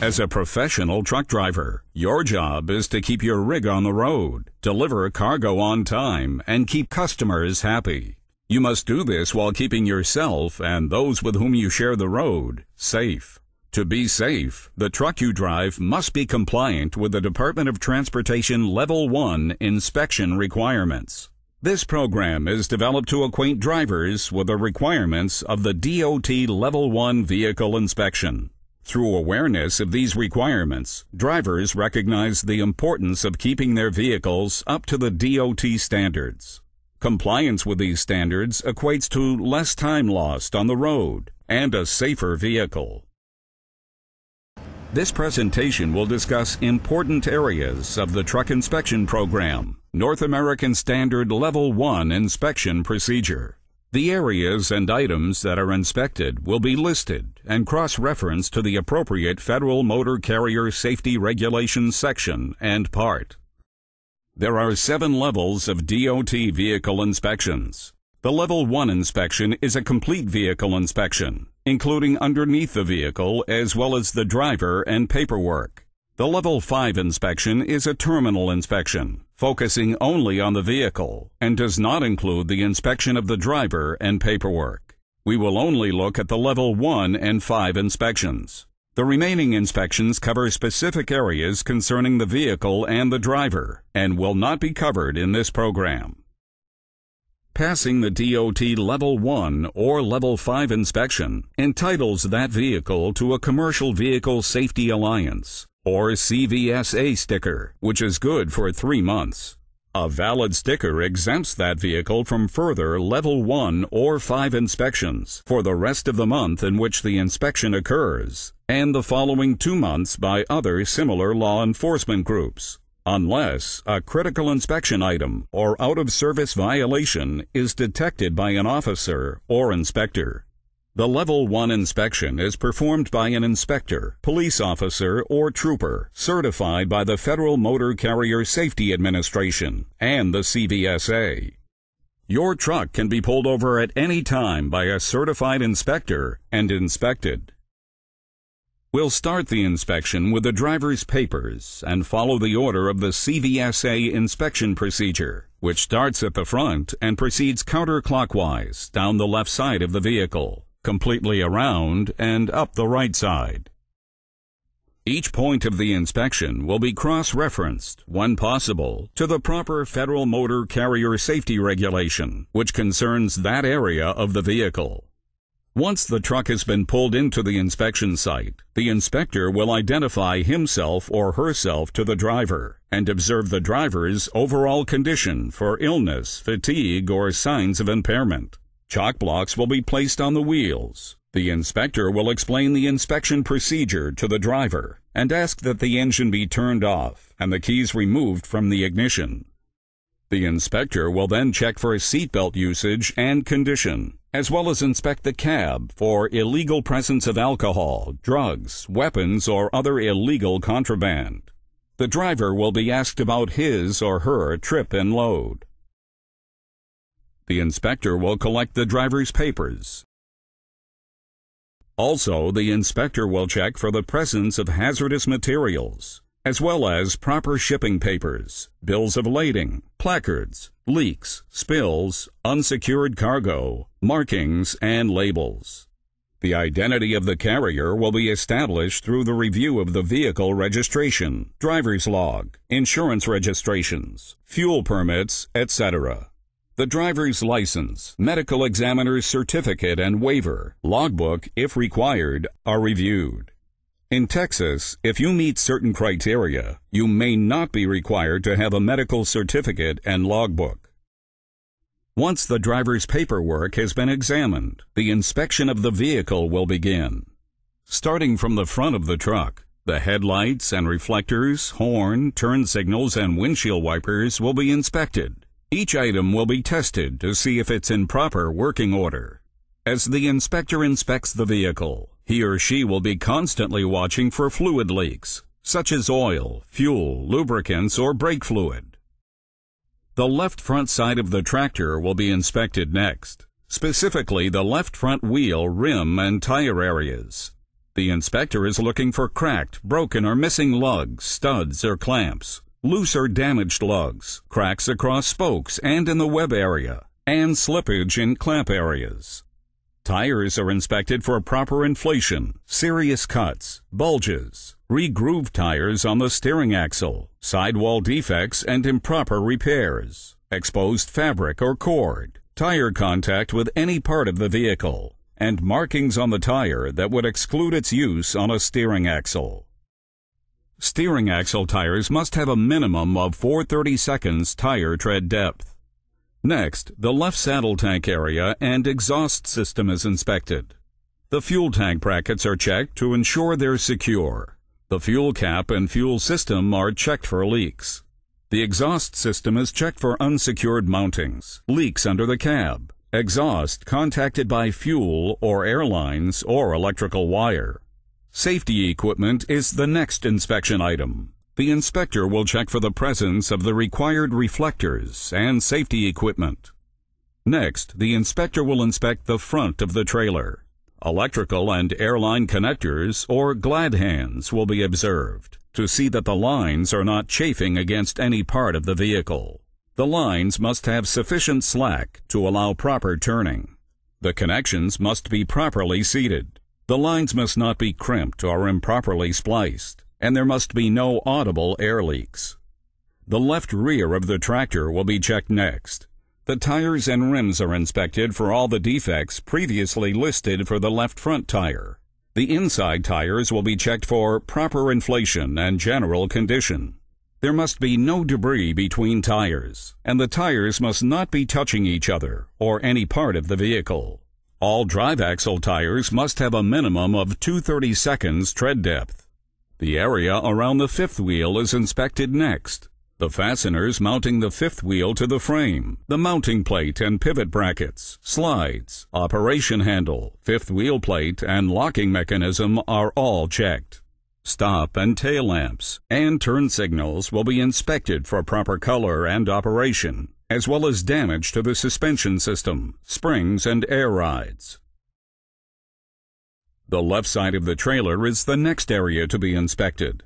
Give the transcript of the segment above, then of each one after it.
As a professional truck driver, your job is to keep your rig on the road, deliver cargo on time, and keep customers happy. You must do this while keeping yourself and those with whom you share the road safe. To be safe, the truck you drive must be compliant with the Department of Transportation Level 1 inspection requirements. This program is developed to acquaint drivers with the requirements of the DOT Level 1 vehicle inspection. Through awareness of these requirements, drivers recognize the importance of keeping their vehicles up to the DOT standards. Compliance with these standards equates to less time lost on the road and a safer vehicle. This presentation will discuss important areas of the truck inspection program, North American Standard Level 1 inspection procedure. The areas and items that are inspected will be listed and cross-referenced to the appropriate Federal Motor Carrier Safety Regulations section and part. There are 7 levels of DOT vehicle inspections. The Level 1 inspection is a complete vehicle inspection, including underneath the vehicle as well as the driver and paperwork. The Level 5 inspection is a terminal inspection, focusing only on the vehicle, and does not include the inspection of the driver and paperwork. We will only look at the Level 1 and 5 inspections. The remaining inspections cover specific areas concerning the vehicle and the driver, and will not be covered in this program. Passing the DOT Level 1 or Level 5 inspection entitles that vehicle to a Commercial Vehicle Safety Alliance, or CVSA sticker, which is good for 3 months. A valid sticker exempts that vehicle from further Level 1 or 5 inspections for the rest of the month in which the inspection occurs, and the following 2 months by other similar law enforcement groups, unless a critical inspection item or out-of-service violation is detected by an officer or inspector. The Level 1 inspection is performed by an inspector, police officer, or trooper certified by the Federal Motor Carrier Safety Administration and the CVSA. Your truck can be pulled over at any time by a certified inspector and inspected. We'll start the inspection with the driver's papers and follow the order of the CVSA inspection procedure, which starts at the front and proceeds counterclockwise down the left side of the vehicle, completely around and up the right side. Each point of the inspection will be cross-referenced, when possible, to the proper Federal Motor Carrier Safety Regulation, which concerns that area of the vehicle. Once the truck has been pulled into the inspection site, the inspector will identify himself or herself to the driver and observe the driver's overall condition for illness, fatigue, or signs of impairment. Chalk blocks will be placed on the wheels. The inspector will explain the inspection procedure to the driver and ask that the engine be turned off and the keys removed from the ignition. The inspector will then check for seatbelt usage and condition, as well as inspect the cab for illegal presence of alcohol, drugs, weapons, or other illegal contraband. The driver will be asked about his or her trip and load. The inspector will collect the driver's papers. Also, the inspector will check for the presence of hazardous materials, as well as proper shipping papers, bills of lading, placards, leaks, spills, unsecured cargo, markings, and labels. The identity of the carrier will be established through the review of the vehicle registration, driver's log, insurance registrations, fuel permits, etc. The driver's license, medical examiner's certificate and waiver, logbook, if required, are reviewed. In Texas, if you meet certain criteria, you may not be required to have a medical certificate and logbook. Once the driver's paperwork has been examined, the inspection of the vehicle will begin. Starting from the front of the truck, the headlights and reflectors, horn, turn signals, and windshield wipers will be inspected. Each item will be tested to see if it's in proper working order. As the inspector inspects the vehicle, he or she will be constantly watching for fluid leaks, such as oil, fuel, lubricants, or brake fluid. The left front side of the tractor will be inspected next, specifically the left front wheel, rim, and tire areas. The inspector is looking for cracked, broken, or missing lugs, studs, or clamps, loose or damaged lugs, cracks across spokes and in the web area, and slippage in clamp areas. Tires are inspected for proper inflation, serious cuts, bulges, re-grooved tires on the steering axle, sidewall defects and improper repairs, exposed fabric or cord, tire contact with any part of the vehicle, and markings on the tire that would exclude its use on a steering axle. Steering axle tires must have a minimum of 4/32 tire tread depth. Next, the left saddle tank area and exhaust system is inspected. The fuel tank brackets are checked to ensure they're secure. The fuel cap and fuel system are checked for leaks. The exhaust system is checked for unsecured mountings, leaks under the cab, exhaust contacted by fuel or air lines or electrical wire. Safety equipment is the next inspection item. The inspector will check for the presence of the required reflectors and safety equipment. Next, the inspector will inspect the front of the trailer. Electrical and airline connectors or glad hands will be observed to see that the lines are not chafing against any part of the vehicle. The lines must have sufficient slack to allow proper turning. The connections must be properly seated. The lines must not be crimped or improperly spliced, and there must be no audible air leaks. The left rear of the tractor will be checked next. The tires and rims are inspected for all the defects previously listed for the left front tire. The inside tires will be checked for proper inflation and general condition. There must be no debris between tires, and the tires must not be touching each other or any part of the vehicle. All drive axle tires must have a minimum of 2/32 tread depth. The area around the fifth wheel is inspected next. The fasteners mounting the fifth wheel to the frame, the mounting plate and pivot brackets, slides, operation handle, fifth wheel plate, and locking mechanism are all checked. Stop and tail lamps and turn signals will be inspected for proper color and operation, as well as damage to the suspension system, springs, and air rides. The left side of the trailer is the next area to be inspected,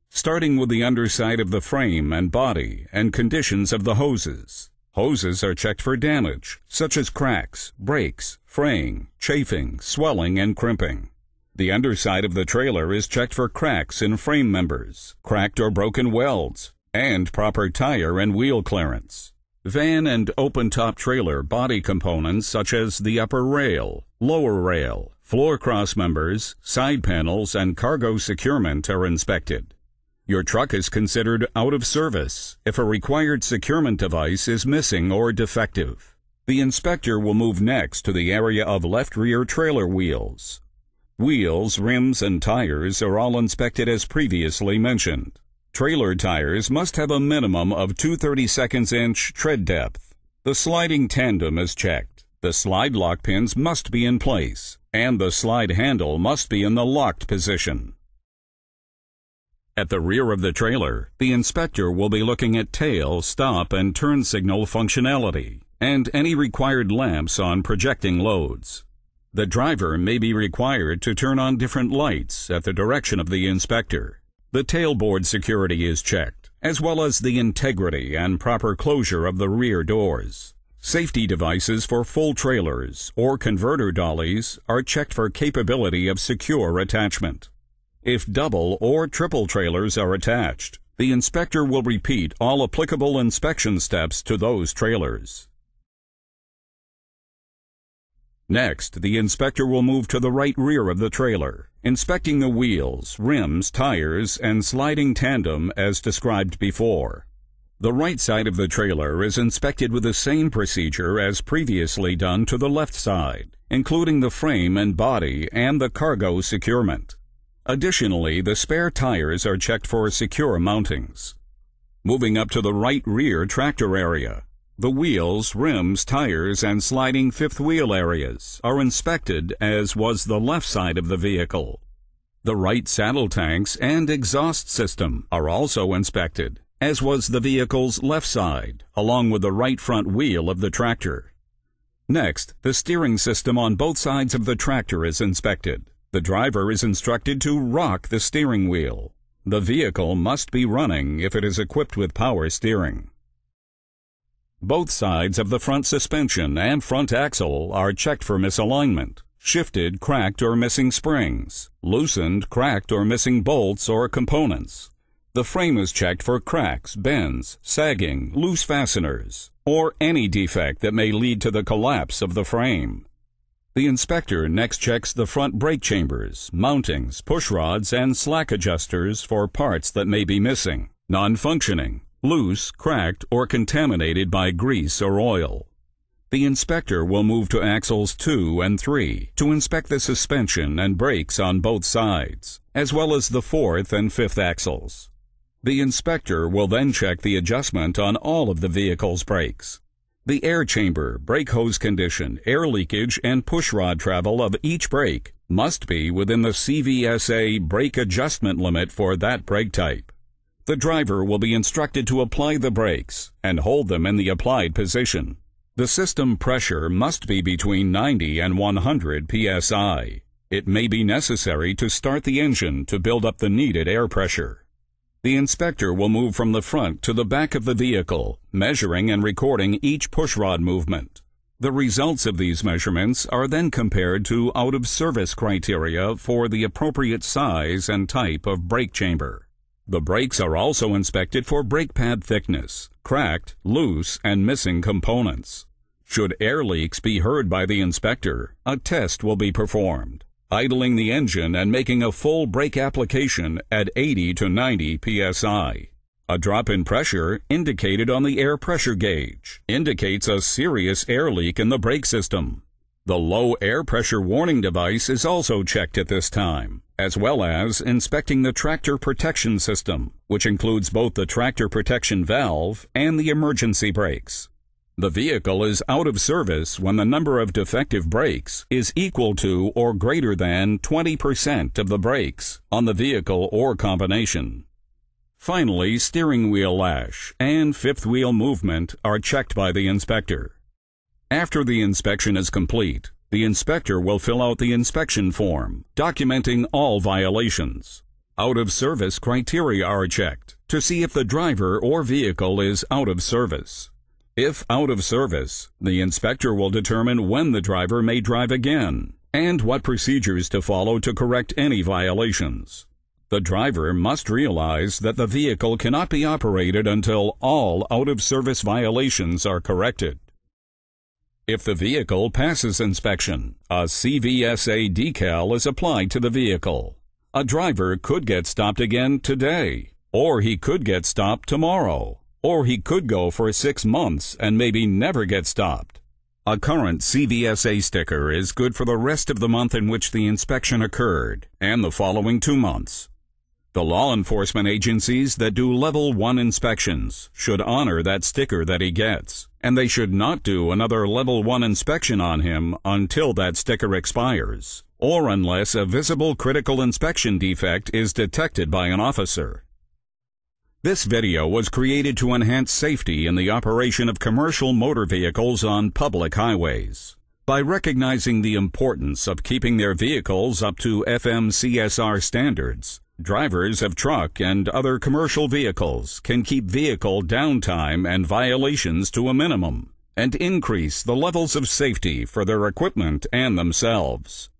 starting with the underside of the frame and body and conditions of the hoses. Hoses are checked for damage, such as cracks, breaks, fraying, chafing, swelling, and crimping. The underside of the trailer is checked for cracks in frame members, cracked or broken welds, and proper tire and wheel clearance. Van and open-top trailer body components such as the upper rail, lower rail, floor cross members, side panels, and cargo securement are inspected. Your truck is considered out of service if a required securement device is missing or defective. The inspector will move next to the area of left rear trailer wheels. Wheels, rims, and tires are all inspected as previously mentioned. Trailer tires must have a minimum of 2/32 inch tread depth. The sliding tandem is checked. The slide lock pins must be in place, and the slide handle must be in the locked position. At the rear of the trailer, the inspector will be looking at tail, stop, and turn signal functionality, and any required lamps on projecting loads. The driver may be required to turn on different lights at the direction of the inspector. The tailboard security is checked, as well as the integrity and proper closure of the rear doors. Safety devices for full trailers or converter dollies are checked for capability of secure attachment. If double or triple trailers are attached, the inspector will repeat all applicable inspection steps to those trailers. Next, the inspector will move to the right rear of the trailer, inspecting the wheels, rims, tires, and sliding tandem as described before. The right side of the trailer is inspected with the same procedure as previously done to the left side, including the frame and body and the cargo securement. Additionally, the spare tires are checked for secure mountings. Moving up to the right rear tractor area, the wheels, rims, tires, and sliding fifth wheel areas are inspected as was the left side of the vehicle. The right saddle tanks and exhaust system are also inspected, as was the vehicle's left side, along with the right front wheel of the tractor. Next, the steering system on both sides of the tractor is inspected. The driver is instructed to rock the steering wheel. The vehicle must be running if it is equipped with power steering. Both sides of the front suspension and front axle are checked for misalignment, shifted, cracked, or missing springs, loosened, cracked, or missing bolts or components. The frame is checked for cracks, bends, sagging, loose fasteners, or any defect that may lead to the collapse of the frame. The inspector next checks the front brake chambers, mountings, push rods, and slack adjusters for parts that may be missing, non-functioning, loose, cracked, or contaminated by grease or oil. The inspector will move to axles 2 and 3 to inspect the suspension and brakes on both sides, as well as the 4th and 5th axles. The inspector will then check the adjustment on all of the vehicle's brakes. The air chamber, brake hose condition, air leakage, and push rod travel of each brake must be within the CVSA brake adjustment limit for that brake type. The driver will be instructed to apply the brakes and hold them in the applied position. The system pressure must be between 90 and 100 psi. It may be necessary to start the engine to build up the needed air pressure. The inspector will move from the front to the back of the vehicle, measuring and recording each pushrod movement. The results of these measurements are then compared to out-of-service criteria for the appropriate size and type of brake chamber. The brakes are also inspected for brake pad thickness, cracked, loose, and missing components. Should air leaks be heard by the inspector, a test will be performed, idling the engine and making a full brake application at 80 to 90 psi. A drop in pressure, indicated on the air pressure gauge, indicates a serious air leak in the brake system. The low air pressure warning device is also checked at this time, as well as inspecting the tractor protection system, which includes both the tractor protection valve and the emergency brakes. The vehicle is out of service when the number of defective brakes is equal to or greater than 20% of the brakes on the vehicle or combination. Finally, steering wheel lash and fifth wheel movement are checked by the inspector. After the inspection is complete, the inspector will fill out the inspection form, documenting all violations. Out-of-service criteria are checked to see if the driver or vehicle is out of service. If out of service, the inspector will determine when the driver may drive again and what procedures to follow to correct any violations. The driver must realize that the vehicle cannot be operated until all out-of-service violations are corrected. If the vehicle passes inspection, a CVSA decal is applied to the vehicle. A driver could get stopped again today, or he could get stopped tomorrow, or he could go for 6 months and maybe never get stopped. A current CVSA sticker is good for the rest of the month in which the inspection occurred and the following 2 months. The law enforcement agencies that do Level 1 inspections should honor that sticker that he gets, and they should not do another Level 1 inspection on him until that sticker expires, or unless a visible critical inspection defect is detected by an officer. This video was created to enhance safety in the operation of commercial motor vehicles on public highways. By recognizing the importance of keeping their vehicles up to FMCSA standards, drivers of truck and other commercial vehicles can keep vehicle downtime and violations to a minimum and increase the levels of safety for their equipment and themselves.